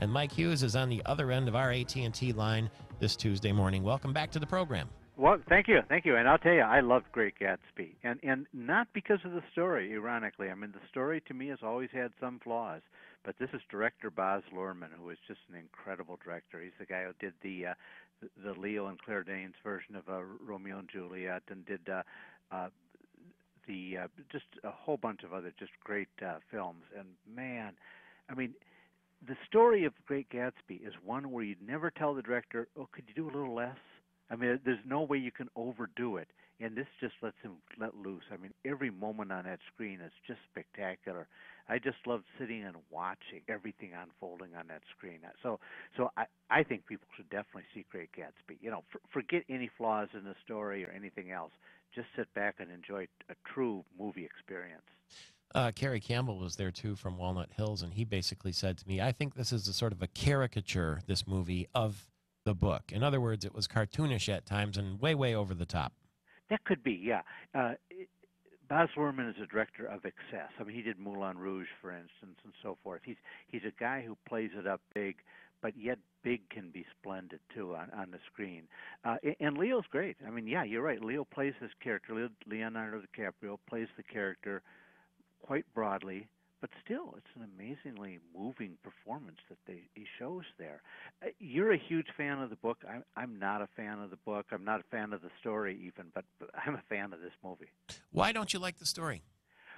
And Mike Hughes is on the other end of our AT&T line this Tuesday morning. Welcome back to the program. Well, thank you. And I'll tell you, I loved Great Gatsby, and not because of the story, ironically. I mean, the story to me has always had some flaws, but this is director Baz Luhrmann, who is just an incredible director. He's the guy who did the Leo and Claire Danes version of Romeo and Juliet, and did just a whole bunch of other just great films. And man, I mean, the story of Great Gatsby is one where you'd never tell the director, "Oh, could you do a little less?" I mean, there's no way you can overdo it, and this just lets him let loose. I mean, every moment on that screen is just spectacular. I just love sitting and watching everything unfolding on that screen. So I think people should definitely see Great Gatsby. You know, forget any flaws in the story or anything else. Just sit back and enjoy a true movie experience. Kerry Campbell was there, too, from Walnut Hills, and he basically said to me, I think this is a sort of a caricature, this movie, of the book. In other words, it was cartoonish at times and way, way over the top. That could be, yeah. Baz Luhrmann is a director of excess. I mean, he did Moulin Rouge, for instance, and so forth. He's a guy who plays it up big, but yet big can be splendid, too, on the screen. And Leo's great. I mean, yeah, you're right. Leo plays this character. Leonardo DiCaprio plays the character quite broadly, but still, it's an amazingly moving performance that he shows there. You're a huge fan of the book. I'm not a fan of the book. I'm not a fan of the story even, but I'm a fan of this movie. Why don't you like the story?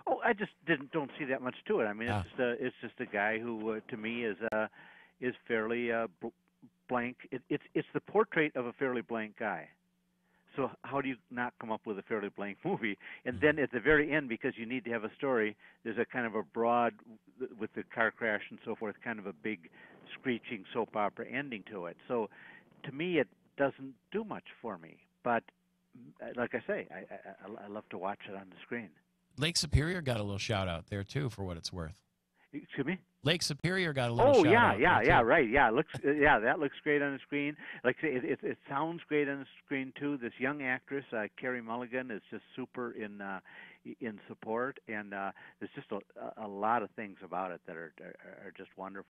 Oh, I just don't see that much to it. I mean, it's just a guy who, to me, is fairly blank. It's the portrait of a fairly blank guy. So how do you not come up with a fairly blank movie? And then at the very end, because you need to have a story, there's a kind of a broad, with the car crash and so forth, kind of a big screeching soap opera ending to it. So to me, it doesn't do much for me. But like I say, I love to watch it on the screen. Lake Superior got a little shout out there, too, for what it's worth. Excuse me? Lake Superior got a little shout out. Right. That looks great on the screen. Like I say, it sounds great on the screen too. This young actress, Carey Mulligan, is just super in support, and there's just a lot of things about it that are just wonderful.